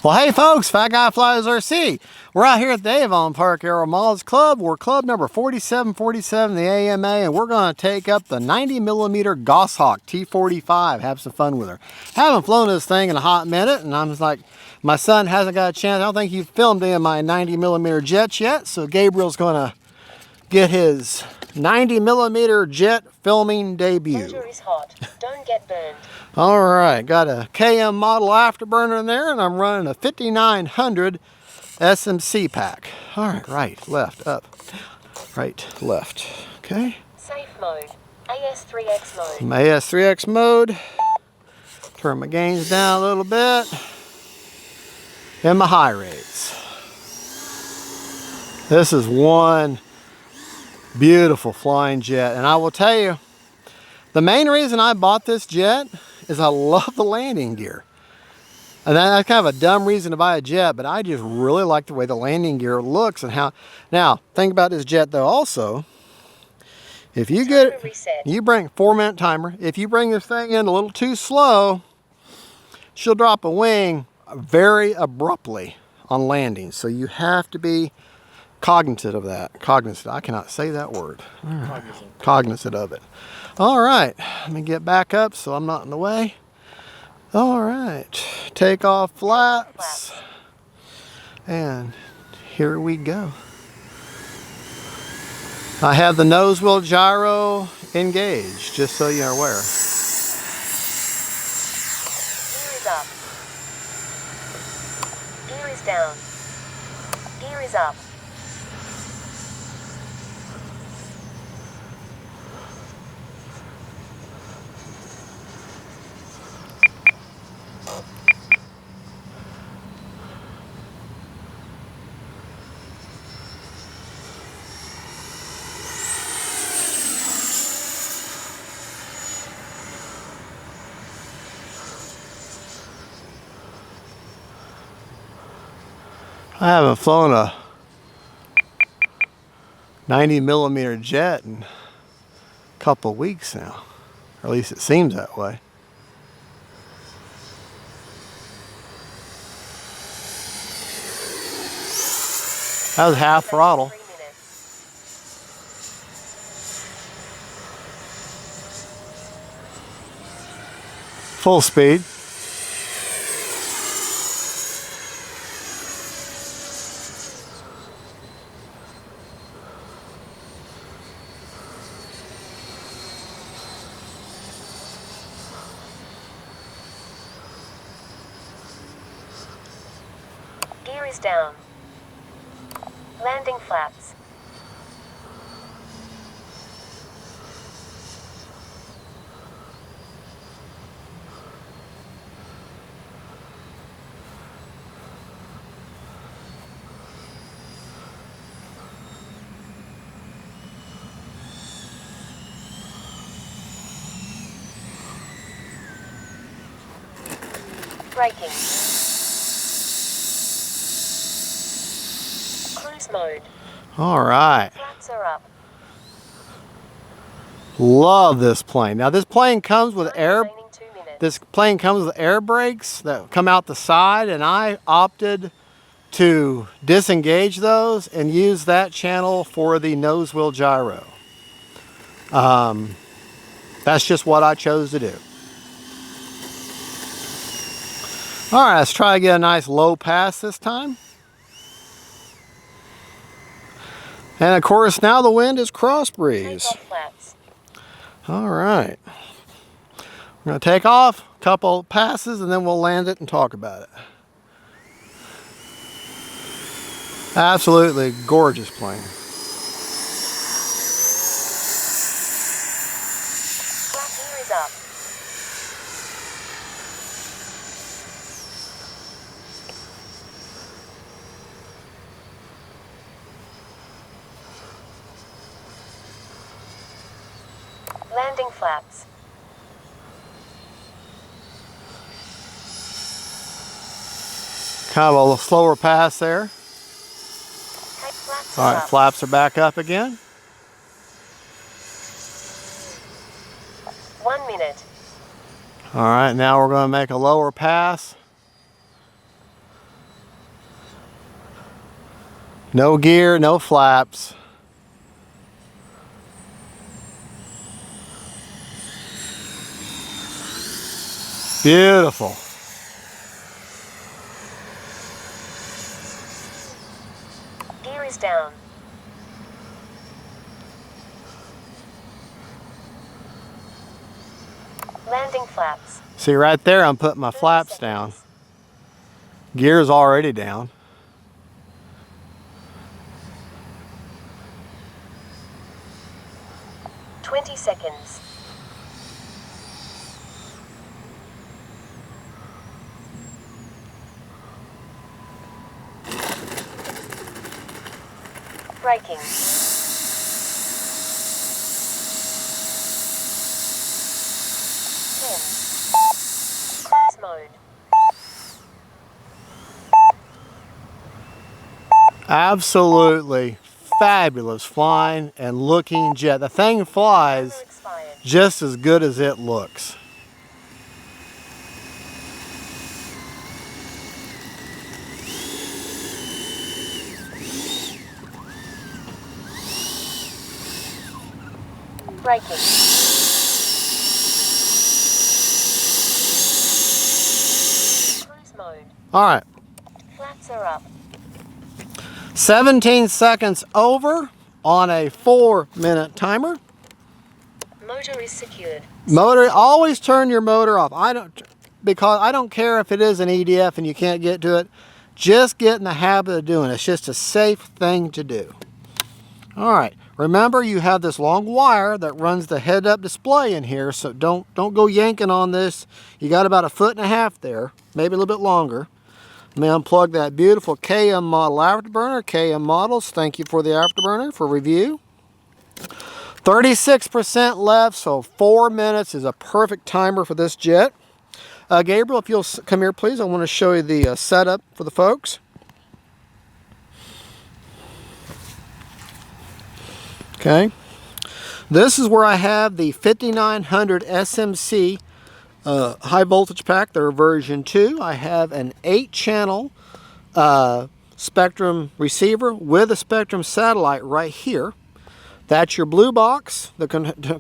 Well, hey folks, Fat Guy Flies RC. We're out here at the Avon Park Aero Models Club. We're club number 4747, the AMA, and we're going to take up the 90mm Goshawk T-45. Have some fun with her. Haven't flown this thing in a hot minute, and I'm just like, my son hasn't got a chance. I don't think he's filmed any of my 90mm jets yet, so Gabriel's going to get his 90mm jet filming debut. Motor is hot. Don't get burned. All right, got a KM model afterburner in there, and I'm running a 5900 SMC pack. All right, right, left, up, right, left. Okay. Safe mode. AS3X mode. My AS3X mode. Turn my gains down a little bit. And my high rates. This is one beautiful flying jet, and I will tell you, the main reason I bought this jet is I love the landing gear. And that's kind of a dumb reason to buy a jet, but I just really like the way the landing gear looks and how. Now, think about this jet though also. If you get, you bring 4-minute timer. If you bring this thing in a little too slow, she'll drop a wing very abruptly on landing. So you have to be cognizant of that. Cognizant, I cannot say that word. Right. Cognizant of it. All right, let me get back up so I'm not in the way. All right, take off flaps. And here we go. I have the nose wheel gyro engaged, just so you're aware. Gear is up. Gear is down. Gear is up. I haven't flown a 90mm jet in a couple of weeks now, or at least it seems that way. That was half throttle. Full speed. Gear is down. Landing flaps. Braking. Cruise mode. All right. Flaps are up. Love this plane. Now this plane comes with air. 2 minutes. This plane comes with air brakes that come out the side, and I opted to disengage those and use that channel for the nose wheel gyro. That's just what I chose to do. All right, let's try to get a nice low pass this time. And of course, now the wind is cross breeze. All right. We're going to take off a couple passes and then we'll land it and talk about it. Absolutely gorgeous plane. Gear is up. Landing flaps. Kind of a slower pass there. Flaps All right, flaps are back up again. 1 minute. All right, now we're going to make a lower pass. No gear, no flaps. Beautiful. Gear is down. Landing flaps. See right there, I'm putting my 30 flaps down. seconds. Gear's already down. $20 seconds. Braking. 10. Cruise mode. Absolutely fabulous flying and looking jet. The thing flies Timer expired. just as good as it looks. Braking. Cruise mode. All right, Flaps are up. 17 seconds over on a 4-minute timer. Motor is secured. Motor, always turn your motor off. Because I don't care if it is an EDF and you can't get to it. Just get in the habit of doing it. It's just a safe thing to do. All right, remember you have this long wire that runs the head-up display in here, so don't go yanking on this. You got about 1.5 feet there, maybe a little bit longer. Let me unplug that beautiful KM model afterburner. KM models, thank you for the afterburner for review. 36% left, so 4 minutes is a perfect timer for this jet. Gabriel, if you'll come here, please. I want to show you the setup for the folks. Okay. This is where I have the 5900 SMC high voltage pack. They're version 2. I have an 8-channel Spectrum receiver with a Spectrum satellite right here. That's your blue box that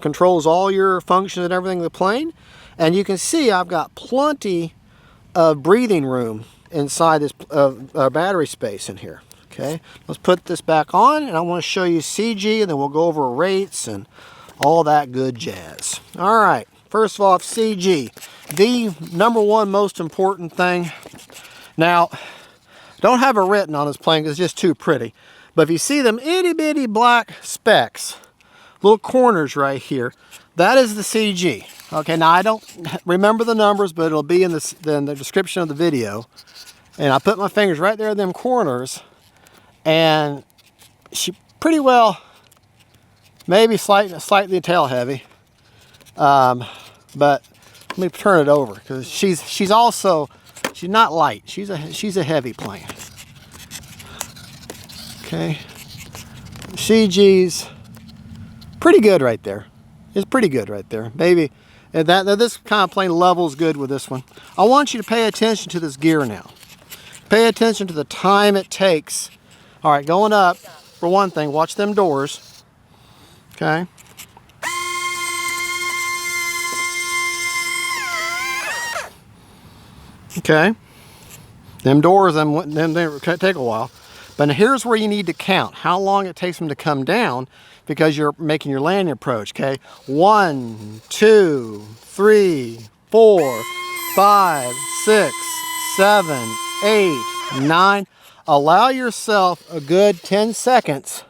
controls all your functions and everything of the plane. And you can see I've got plenty of breathing room inside this battery space in here. Okay, let's put this back on, and I want to show you CG, and then we'll go over rates and all that good jazz. All right, first of all, CG, the #1 most important thing. Now, don't have it written on this plane because it's just too pretty. But if you see them itty bitty black specks, little corners right here, that is the CG. Okay, now I don't remember the numbers, but it'll be in the description of the video. And I put my fingers right there in them corners, and she pretty well, maybe slightly tail heavy. But let me turn it over because she's not light. She's a heavy plane. Okay, CG's pretty good right there. It's pretty good right there. Maybe this kind of plane levels good with this one. I want you to pay attention to this gear now. Pay attention to the time it takes. All right, going up, for one thing, watch them doors. Okay. Okay. Them doors, they take a while. But here's where you need to count how long it takes them to come down because you're making your landing approach, okay? 1, 2, 3, 4, 5, 6, 7, 8, 9. Allow yourself a good 10 seconds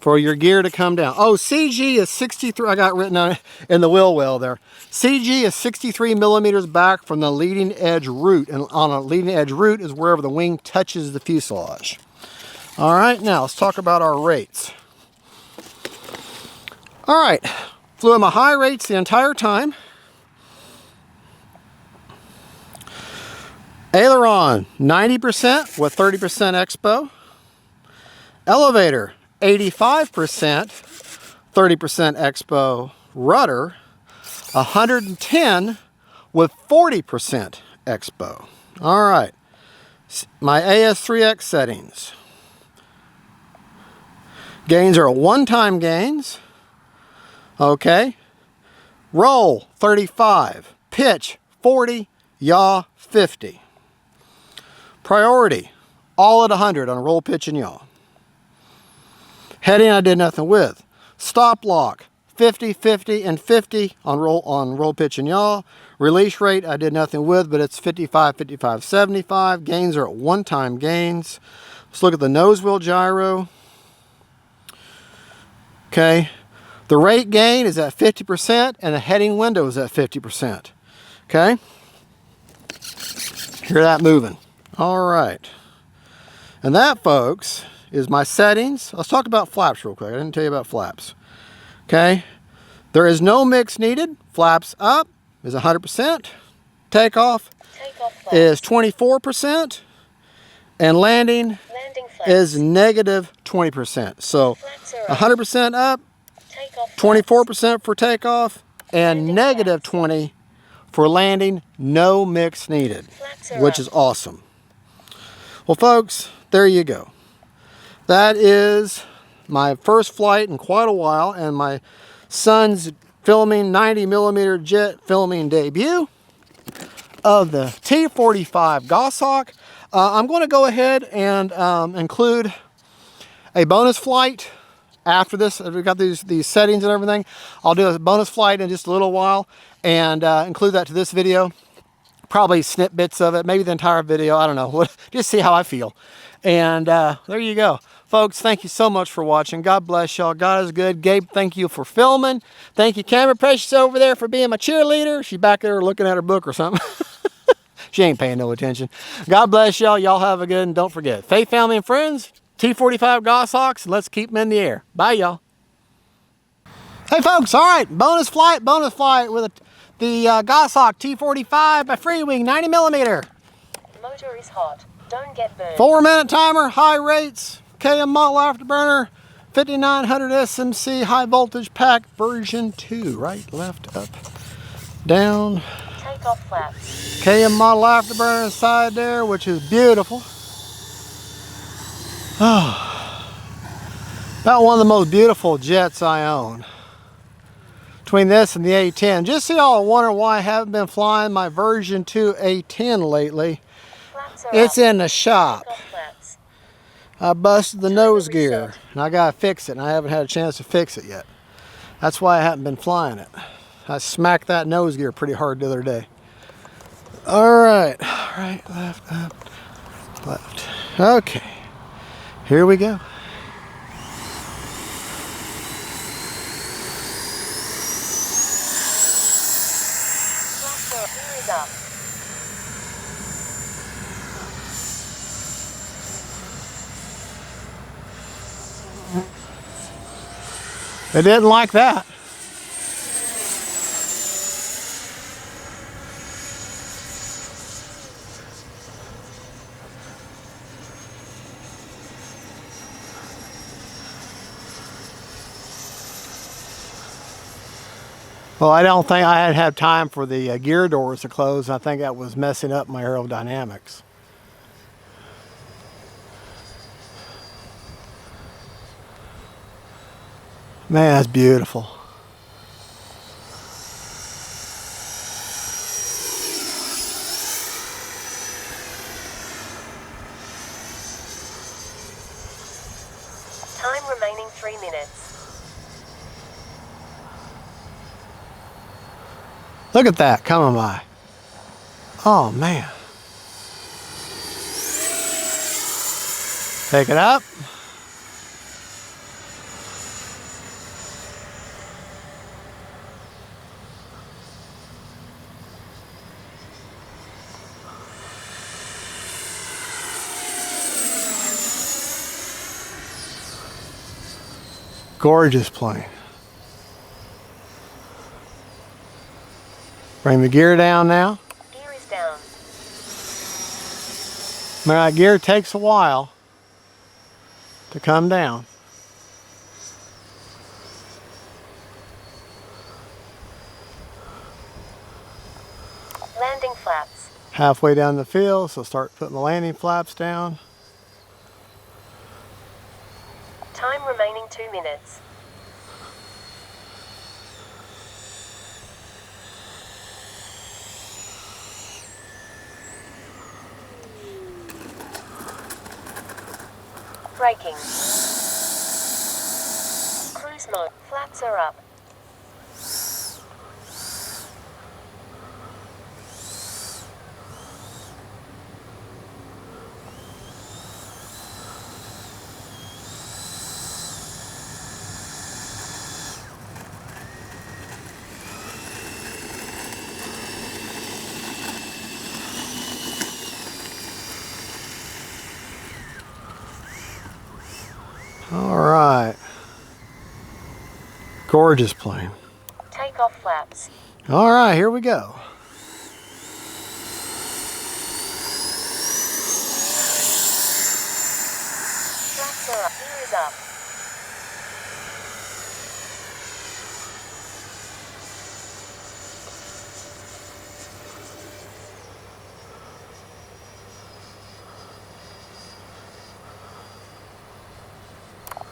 for your gear to come down. Oh, CG is 63, I got written on it in the wheel well there. CG is 63 millimeters back from the leading edge root, and on a leading edge root is wherever the wing touches the fuselage. All right, now let's talk about our rates. All right, flew at my high rates the entire time. Aileron, 90% with 30% expo. Elevator, 85%, 30% expo. Rudder, 110 with 40% expo. All right, my AS3X settings. Gains are one-time gains. Okay. Roll 35. Pitch 40. Yaw 50. Priority, all at 100 on roll, pitch, and yaw. Heading I did nothing with. Stop lock 50, 50, and 50 on roll, pitch, and yaw. Release rate I did nothing with, but it's 55, 55, 75. Gains are at one-time gains. Let's look at the nose wheel gyro. Okay. The rate gain is at 50% and the heading window is at 50%. Okay. Hear that moving. All right. And that, folks, is my settings. Let's talk about flaps real quick. I didn't tell you about flaps. Okay. There is no mix needed. Flaps up is 100%. Takeoff is 24%. And landing is negative 20%. So 100% up, 24% for takeoff, and negative 20 for landing. No mix needed, which is awesome. Well, folks, there you go. That is my first flight in quite a while and my son's filming 90mm jet filming debut of the T-45 Goshawk. I'm going to go ahead and include a bonus flight after this. We've got these settings and everything. I'll do a bonus flight in just a little while and include that to this video. Probably snip bits of it, maybe the entire video. I don't know. Just see how I feel. And there you go. Folks, thank you so much for watching. God bless y'all. God is good. Gabe, thank you for filming. Thank you, Camera Precious over there, for being my cheerleader. She's back there looking at her book or something. She ain't paying no attention. God bless y'all. Y'all have a good, and don't forget, faith, family, and friends, T-45 Goshawks, and let's keep them in the air. Bye, y'all. Hey, folks, all right, bonus flight with the Goshawk T-45 by FREEWING 90mm. Motor is hot. Don't get burned. 4-minute timer, high rates, KM model afterburner, 5900 SMC high voltage pack version 2. Right, left, up, down. Takeoff flaps. KM model afterburner inside there, which is beautiful. Oh, about one of the most beautiful jets I own. Between this and the A10. Just so y'all wonder why I haven't been flying my version 2 A10 lately. It's in the shop. I busted the nose gear and I gotta fix it, and I haven't had a chance to fix it yet. That's why I haven't been flying it. I smacked that nose gear pretty hard the other day. All right, right, left, up, left. Okay, here we go. They didn't like that. Well, I don't think I had time for the gear doors to close. I think that was messing up my aerodynamics. Man, that's beautiful. Time remaining 3 minutes. Look at that coming by. Oh, man. Take it up. Gorgeous plane. Bring the gear down now. Gear is down. Remember, that gear takes a while to come down. Landing flaps. Halfway down the field, so start putting the landing flaps down. Time remaining 2 minutes. Braking. Cruise mode. Flaps are up. All right. Gorgeous plane. Take off flaps. All right, here we go. Flaps are up. Gear is up.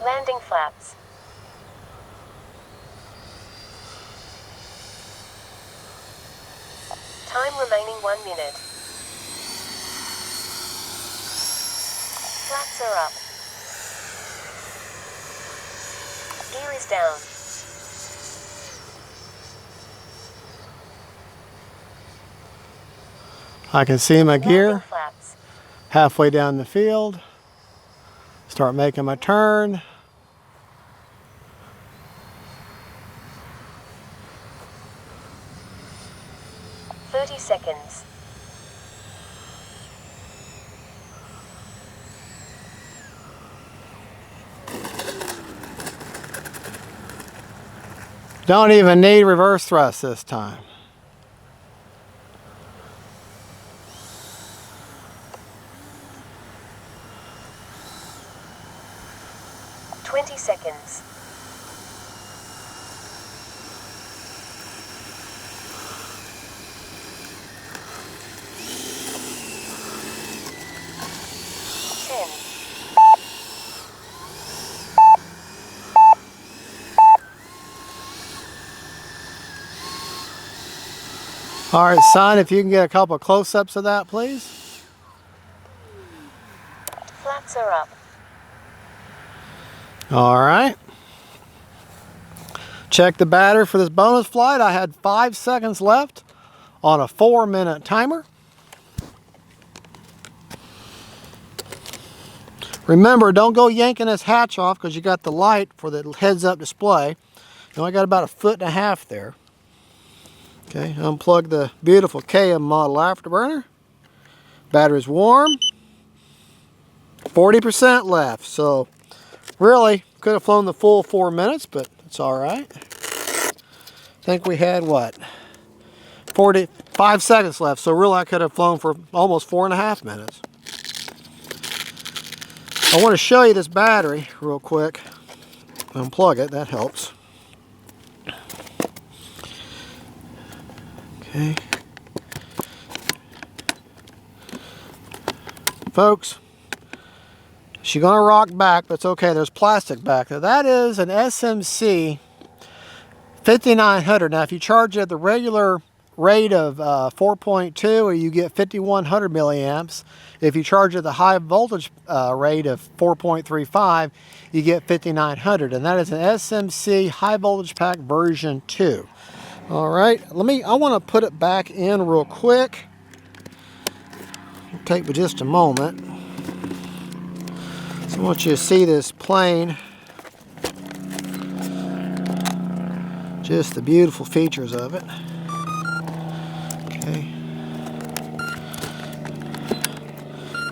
Landing flaps. Time remaining 1 minute. Flaps are up. Gear is down. I can see my Landing gear flaps. halfway down the field. Start making my turn. Seconds. Don't even need reverse thrust this time. Seconds. All right, son, if you can get a couple close-ups of that, please. Flaps are up. All right. Check the battery for this bonus flight. I had 5 seconds left on a 4-minute timer. Remember, don't go yanking this hatch off because you got the light for the heads-up display. You only got about 1.5 feet there. Okay, unplug the beautiful KM model afterburner. Battery's warm. 40% left, so really could have flown the full 4 minutes, but it's all right. I think we had what? 45 seconds left, so really I could have flown for almost 4.5 minutes. I want to show you this battery real quick. Unplug it, that helps. Okay. Folks, she's gonna rock back, but it's okay. There's plastic back there. That is an SMC 5900. Now, if you charge it at the regular rate of 4.2, you get 5100 milliamps. If you charge it at the high voltage rate of 4.35, you get 5900, and that is an SMC high voltage pack version 2. All right, I want to put it back in real quick. It'll take me just a moment. So I want you to see this plane. Just the beautiful features of it. Okay.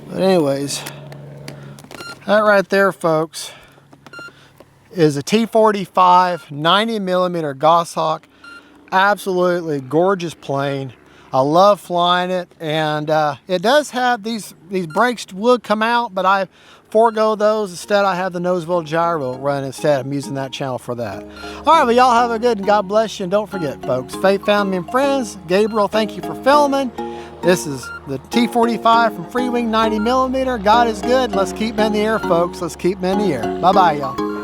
But anyways, that right there, folks, is a T-45 90mm Goshawk. Absolutely gorgeous plane. I love flying it, and it does have these brakes would come out, but I forego those. Instead, I have the nose-wheel gyro run instead. I'm using that channel for that. All right, well, y'all have a good and God bless you. And don't forget, folks, faith, family, and friends. Gabriel, thank you for filming. This is the T-45 from FREEWING 90mm. God is good. Let's keep them in the air, folks. Let's keep them in the air. Bye-bye, y'all.